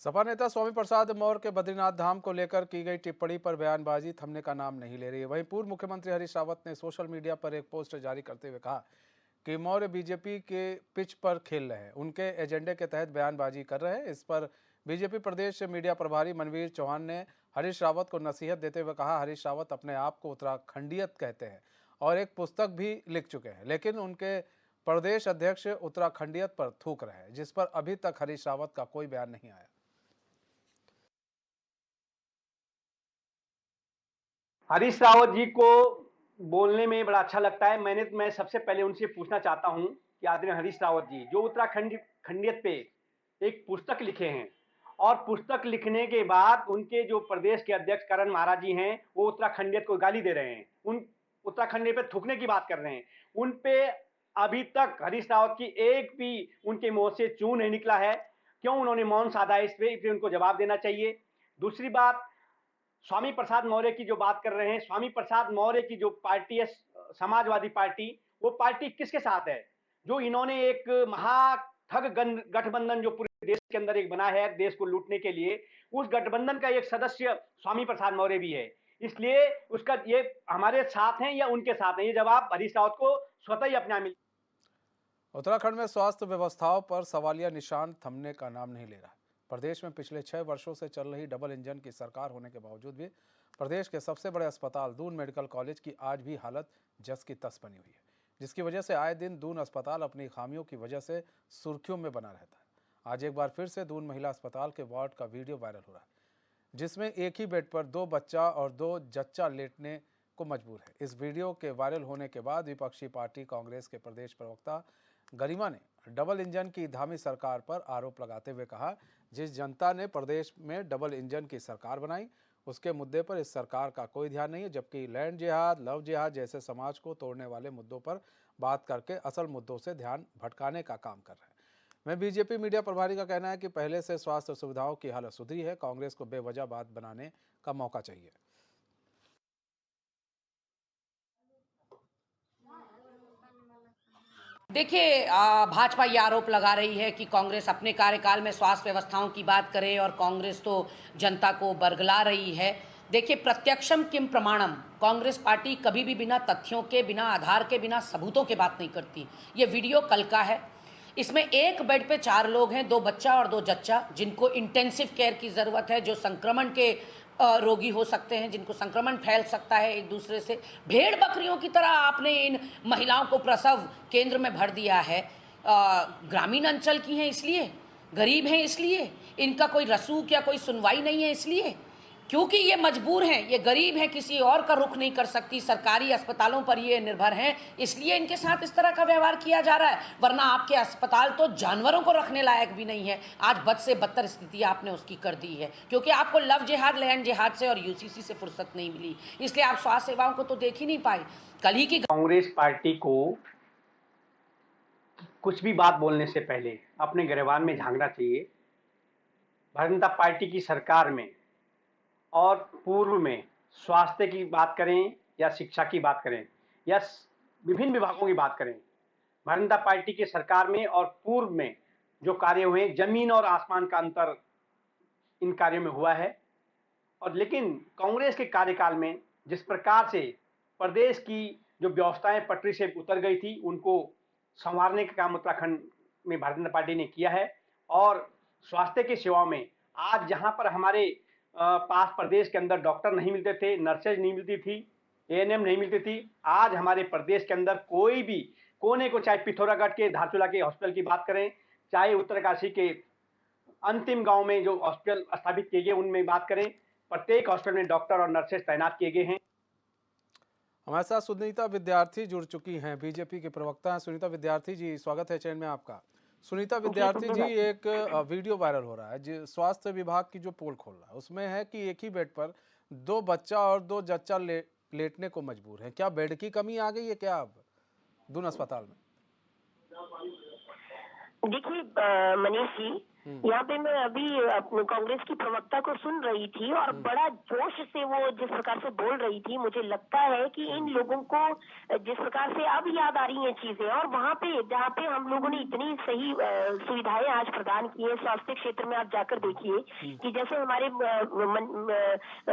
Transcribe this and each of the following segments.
सपा नेता स्वामी प्रसाद मौर्य के बद्रीनाथ धाम को लेकर की गई टिप्पणी पर बयानबाजी थमने का नाम नहीं ले रही है। वहीं पूर्व मुख्यमंत्री हरीश रावत ने सोशल मीडिया पर एक पोस्ट जारी करते हुए कहा कि मौर्य बीजेपी के पिच पर खेल रहे हैं, उनके एजेंडे के तहत बयानबाजी कर रहे हैं। इस पर बीजेपी प्रदेश मीडिया प्रभारी मनवीर चौहान ने हरीश रावत को नसीहत देते हुए कहा, हरीश रावत अपने आप को उत्तराखंडियत कहते हैं और एक पुस्तक भी लिख चुके हैं, लेकिन उनके प्रदेश अध्यक्ष उत्तराखंडियत पर थूक रहे हैं, जिस पर अभी तक हरीश रावत का कोई बयान नहीं आया। हरीश रावत जी को बोलने में बड़ा अच्छा लगता है। मैं सबसे पहले उनसे पूछना चाहता हूं कि आदरणीय हरीश रावत जी जो उत्तराखंड खंडियत पे एक पुस्तक लिखे हैं और पुस्तक लिखने के बाद उनके जो प्रदेश के अध्यक्ष करण महाराज जी हैं वो उत्तराखंडियत को गाली दे रहे हैं, उन उत्तराखंड पे थूकने की बात कर रहे हैं। उन पे अभी तक हरीश रावत की एक भी उनके मुंह से चू नहीं निकला है। क्यों उन्होंने मौन साधा इस पे उनको जवाब देना चाहिए। दूसरी बात, स्वामी प्रसाद मौर्य की जो बात कर रहे हैं, स्वामी प्रसाद मौर्य की जो पार्टी है समाजवादी पार्टी, वो पार्टी किसके साथ है? जो इन्होंने एक महाठग गठबंधन जो पूरे देश के अंदर एक बना है देश को लूटने के लिए, उस गठबंधन का एक सदस्य स्वामी प्रसाद मौर्य भी है। इसलिए उसका ये हमारे साथ हैं या उनके साथ हैं, ये जवाब हरीश रावत को स्वतः ही अपने मिल। उत्तराखंड में स्वास्थ्य व्यवस्थाओं पर सवालिया निशान थमने का नाम नहीं ले रहा है। प्रदेश में पिछले 6 वर्षों से चल रही डबल इंजन की सरकार होने के बावजूद भी प्रदेश के सबसे बड़े अस्पताल दून मेडिकल कॉलेज की आज भी हालत जस की तस बनी हुई है, जिसकी वजह से आए दिन दून अस्पताल अपनी खामियों की वजह से सुर्खियों में बना रहता है। आज एक बार फिर से दून महिला अस्पताल के वार्ड का वीडियो वायरल हो रहा है, जिसमें एक ही बेड पर 2 बच्चा और 2 जच्चा लेटने को मजबूर है। इस वीडियो के वायरल होने के बाद विपक्षी पार्टी कांग्रेस के प्रदेश प्रवक्ता गरिमा ने डबल इंजन की धामी सरकार पर आरोप लगाते हुए कहा, जिस जनता ने प्रदेश में डबल इंजन की सरकार बनाई उसके मुद्दे पर इस सरकार का कोई ध्यान नहीं है, जबकि लैंड जिहाद, लव जिहाद जैसे समाज को तोड़ने वाले मुद्दों पर बात करके असल मुद्दों से ध्यान भटकाने का काम कर रहे हैं। मैं बीजेपी मीडिया प्रभारी का कहना है कि पहले से स्वास्थ्य सुविधाओं की हालत सुधरी है, कांग्रेस को बेवजह बात बनाने का मौका चाहिए। देखिए, भाजपा ये आरोप लगा रही है कि कांग्रेस अपने कार्यकाल में स्वास्थ्य व्यवस्थाओं की बात करे और कांग्रेस तो जनता को बरगला रही है। देखिए, प्रत्यक्षम किम प्रमाणम, कांग्रेस पार्टी कभी भी बिना तथ्यों के, बिना आधार के, बिना सबूतों के बात नहीं करती। ये वीडियो कल का है। इसमें एक बेड पे 4 लोग हैं, 2 बच्चा और 2 जच्चा, जिनको इंटेंसिव केयर की ज़रूरत है, जो संक्रमण के रोगी हो सकते हैं, जिनको संक्रमण फैल सकता है एक दूसरे से। भेड़ बकरियों की तरह आपने इन महिलाओं को प्रसव केंद्र में भर दिया है। ग्रामीण अंचल की हैं इसलिए, गरीब हैं इसलिए, इनका कोई रसूख या कोई सुनवाई नहीं है इसलिए, क्योंकि ये मजबूर हैं, ये गरीब हैं, किसी और का रुख नहीं कर सकती, सरकारी अस्पतालों पर ये निर्भर हैं, इसलिए इनके साथ इस तरह का व्यवहार किया जा रहा है। वरना आपके अस्पताल तो जानवरों को रखने लायक भी नहीं है। आज बद से बदतर स्थिति आपने उसकी कर दी है, क्योंकि आपको लव जिहाद, लैंड जिहाद से और यूसीसी से फुर्सत नहीं मिली, इसलिए आप स्वास्थ्य सेवाओं को तो देख ही नहीं पाए। कल ही की कांग्रेस पार्टी को कुछ भी बात बोलने से पहले अपने गिरबान में झांकना चाहिए। भारतीय जनता पार्टी की सरकार में और पूर्व में स्वास्थ्य की बात करें या शिक्षा की बात करें या विभिन्न विभागों की बात करें, भारतीय जनता पार्टी की सरकार में और पूर्व में जो कार्य हुए, जमीन और आसमान का अंतर इन कार्यों में हुआ है। और लेकिन कांग्रेस के कार्यकाल में जिस प्रकार से प्रदेश की जो व्यवस्थाएं पटरी से उतर गई थी, उनको संवारने का काम उत्तराखंड में भारतीय जनता पार्टी ने किया है। और स्वास्थ्य की सेवाओं में आज जहां पर हमारे पास प्रदेश के अंदर डॉक्टर नहीं मिलते थे, नर्सेज नहीं मिलती थी, एएनएम नहीं मिलती थी, आज हमारे प्रदेश के अंदर कोई भी कोने को, चाहे पिथौरागढ़ के धारचूला के हॉस्पिटल की बात करें, चाहे उत्तरकाशी के अंतिम गांव में जो हॉस्पिटल स्थापित किए गए उनमें बात करें, प्रत्येक हॉस्पिटल में डॉक्टर और नर्सेज तैनात किए गए हैं। हमारे साथ सुनीता विद्यार्थी जुड़ चुकी हैं, बीजेपी के प्रवक्ता हैं। सुनीता विद्यार्थी जी, स्वागत है चैन में आपका। सुनीता विद्यार्थी जी, एक वीडियो वायरल हो रहा है जो स्वास्थ्य विभाग की जो पोल खोल रहा है, उसमें है कि एक ही बेड पर 2 बच्चा और 2 जच्चा लेटने को मजबूर है। क्या बेड की कमी आ गई है क्या अब दून अस्पताल में? देखिए मनीष जी, यहाँ पे मैं अभी अपने कांग्रेस की प्रवक्ता को सुन रही थी और बड़ा जोश से वो जिस प्रकार से बोल रही थी, मुझे लगता है कि इन लोगों को जिस प्रकार से अब याद आ रही हैं चीजें, और वहाँ पे जहाँ पे हम लोगों ने इतनी सही सुविधाएं आज प्रदान की है स्वास्थ्य क्षेत्र में, आप जाकर देखिए कि जैसे हमारे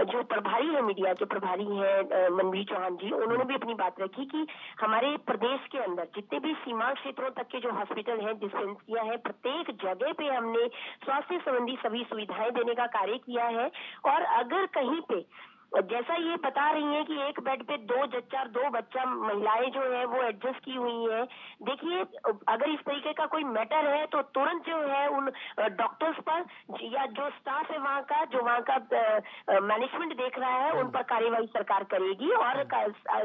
जो प्रभारी है, मीडिया के प्रभारी है मनवीर चौहान जी, उन्होंने भी अपनी बात रखी कि हमारे प्रदेश के अंदर जितने भी सीमा क्षेत्रों तक के जो हॉस्पिटल हैं, डिस्पेंसरियां हैं, प्रत्येक जगह पे हमने स्वास्थ्य संबंधी सभी सुविधाएं देने का कार्य किया है। और अगर कहीं पे जैसा ये बता रही हैं कि एक बेड पे 2 जच्चा 2 बच्चा महिलाएं जो है वो एडजस्ट की हुई हैं, देखिए अगर इस तरीके का कोई मैटर है तो तुरंत जो है उन डॉक्टर्स पर या जो स्टाफ है वहाँ का, जो वहाँ का मैनेजमेंट देख रहा है, उन पर कार्यवाही सरकार करेगी। और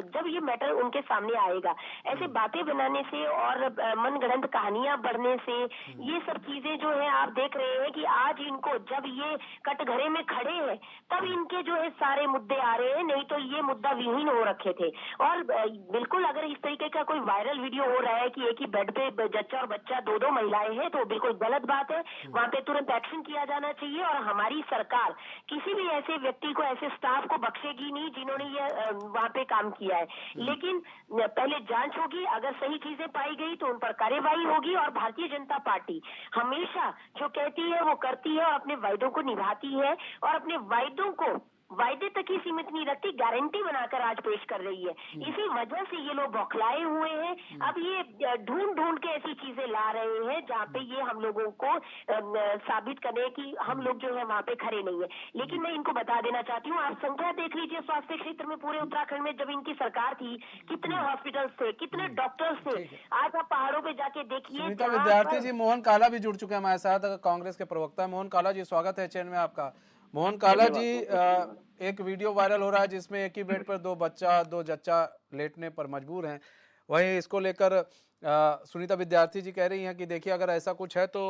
जब ये मैटर उनके सामने आएगा, ऐसे बातें बनाने से और मनगढ़ंत कहानियां बढ़ने से ये सब चीजें जो है आप देख रहे हैं कि आज इनको जब ये कटघरे में खड़े हैं तब इनके जो है सारे मुद्दे आ रहे हैं, नहीं तो ये मुद्दा विहीन हो रखे थे। और बिल्कुल अगर इस तरीके का कोई वायरल वीडियो हो रहा है कि एक ही बेड पे जच्चा और बच्चा 2-2 महिलाएं हैं, तो बिल्कुल गलत बात है, वहाँ पे तुरंत एक्शन किया जाना चाहिए। और हमारी सरकार किसी भी ऐसे व्यक्ति को, ऐसे स्टाफ को बख्शेगी नहीं जिन्होंने ये वहाँ पे काम किया है। लेकिन पहले जांच होगी, अगर सही चीजें पाई गई तो उन पर कार्यवाही होगी। और भारतीय जनता पार्टी हमेशा जो कहती है वो करती है और अपने वायदों को निभाती है, और अपने वायदों को वायदे तक ही सीमित नहीं रखती, गारंटी बनाकर आज पेश कर रही है। इसी वजह से ये लोग बौखलाए हुए हैं। अब ये ढूंढ ढूंढ के ऐसी चीजें ला रहे हैं जहाँ पे ये हम लोगों को साबित करें कि हम लोग जो है वहाँ पे खड़े नहीं है। लेकिन मैं इनको बता देना चाहती हूँ, आप संख्या देख लीजिए स्वास्थ्य क्षेत्र में पूरे उत्तराखंड में जब इनकी सरकार थी, कितने हॉस्पिटल्स थे, कितने डॉक्टर्स थे। आज आप पहाड़ों पे जाके देखिए। सुनीता विद्यार्थी जी, मोहन काला भी जुड़ चुके हैं हमारे साथ, कांग्रेस के प्रवक्ता। मोहन काला जी, स्वागत है चैन में आपका। मोहन काला जी, एक वीडियो वायरल हो रहा है जिसमें एक ही बेड पर 2 बच्चा 2 जच्चा लेटने पर मजबूर हैं। वहीं इसको लेकर सुनीता विद्यार्थी जी कह रही हैं कि देखिए अगर ऐसा कुछ है तो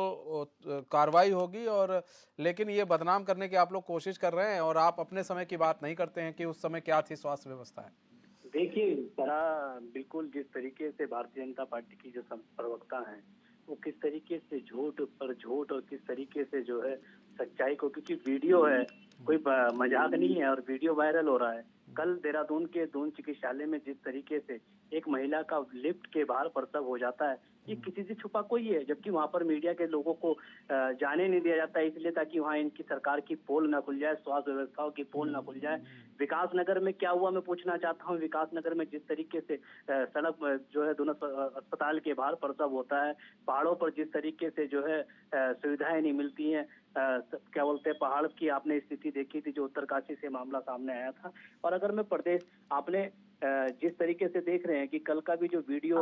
कार्रवाई होगी, और लेकिन ये बदनाम करने की आप लोग कोशिश कर रहे हैं और आप अपने समय की बात नहीं करते हैं कि उस समय क्या थी स्वास्थ्य व्यवस्था है। देखिए, बिल्कुल जिस तरीके से भारतीय जनता पार्टी की जो प्रवक्ता हैं, वो किस तरीके से झूठ पर झूठ और किस तरीके से जो है सच्चाई को, क्योंकि वीडियो है, कोई मजाक नहीं है, और वीडियो वायरल हो रहा है। कल देहरादून के दून चिकित्सालय में जिस तरीके से एक महिला का लिफ्ट के बाहर प्रसव हो जाता है, ये किसी से छुपा कोई है, जबकि वहां पर मीडिया के लोगों को जाने नहीं दिया जाता है, इसलिए ताकि वहां इनकी सरकार की पोल ना खुल जाए, स्वास्थ्य व्यवस्थाओं की पोल ना खुल जाए। विकास नगर में क्या हुआ मैं पूछना चाहता हूँ। विकास नगर में जिस तरीके से सड़क जो है दोनों अस्पताल के बाहर प्रसव होता है, पहाड़ों पर जिस तरीके से जो है सुविधाएं नहीं मिलती हैं, क्या बोलते हैं, पहाड़ की आपने स्थिति देखी थी जो उत्तरकाशी से मामला सामने आया था। और अगर मैं प्रदेश, आपने जिस तरीके से देख रहे हैं कि कल का भी जो वीडियो,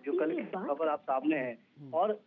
जो कल की खबर आप सामने है, और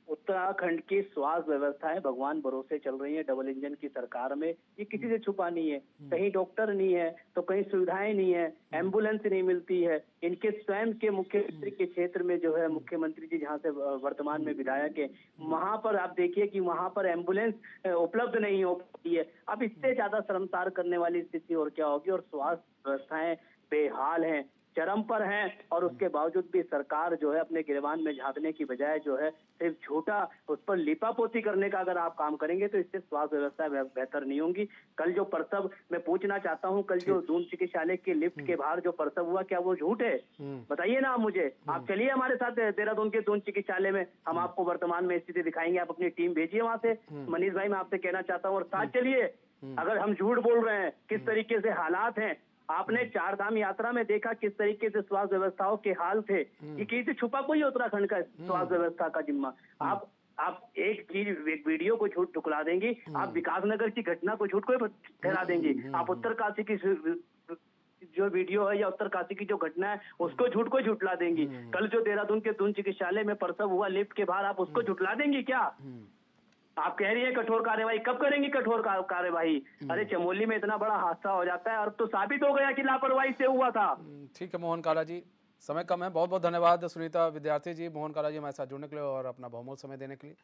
उत्तराखंड की स्वास्थ्य व्यवस्थाएं भगवान भरोसे चल रही है डबल इंजन की सरकार में, ये किसी से छुपा नहीं है। कहीं डॉक्टर नहीं है तो कहीं सुविधाएं नहीं है, एम्बुलेंस नहीं मिलती है। इनके स्वयं के मुख्यमंत्री के क्षेत्र में जो है, मुख्यमंत्री जी जहाँ से वर्तमान में विधायक है, वहां पर आप देखिए कि वहां पर एम्बुलेंस उपलब्ध नहीं हो पाती है। अब इससे ज्यादा शर्मसार करने वाली स्थिति और क्या होगी। और स्वास्थ्य व्यवस्थाएं बेहाल हैं, चरम पर हैं, और उसके बावजूद भी सरकार जो है अपने गिरबान में झांकने की बजाय जो है सिर्फ झूठा उस पर लिपापोती करने का अगर आप काम करेंगे तो इससे स्वास्थ्य व्यवस्था बेहतर नहीं होगी। कल जो प्रसव, मैं पूछना चाहता हूं, कल जो दून चिकित्सालय के लिफ्ट के बाहर जो प्रसव हुआ, क्या वो झूठ है? बताइए ना आप मुझे। आप चलिए हमारे साथ देहरादून के दून चिकित्सालय में, हम आपको वर्तमान में स्थिति दिखाएंगे। आप अपनी टीम भेजिए वहां से। मनीष भाई, मैं आपसे कहना चाहता हूँ, और साथ चलिए। अगर हम झूठ बोल रहे हैं, किस तरीके से हालात हैं, आपने 4 धाम यात्रा में देखा किस तरीके से स्वास्थ्य व्यवस्थाओं के हाल थे। ये किसी से छुपा कोई उत्तराखंड का स्वास्थ्य व्यवस्था का जिम्मा। आप एक वीडियो को झूठ ठुकरा देंगी, आप विकास नगर की घटना को झूठ को ठहरा देंगी, आप उत्तरकाशी की जो वीडियो है या उत्तरकाशी की जो घटना है उसको झूठ को झुठला देंगी। कल जो देहरादून के दून चिकित्सालय में प्रसव हुआ लिफ्ट के बाहर, आप उसको झुठला देंगी क्या? आप कह रही है कठोर कार्यवाही, कब करेंगी कठोर कार्यवाही? अरे चमोली में इतना बड़ा हादसा हो जाता है और तो साबित हो गया कि लापरवाही से हुआ था। ठीक है मोहन काला जी, समय कम है। बहुत बहुत धन्यवाद सुनीता विद्यार्थी जी, मोहन काला जी हमारे साथ जुड़ने के लिए और अपना बहुमूल्य समय देने के लिए।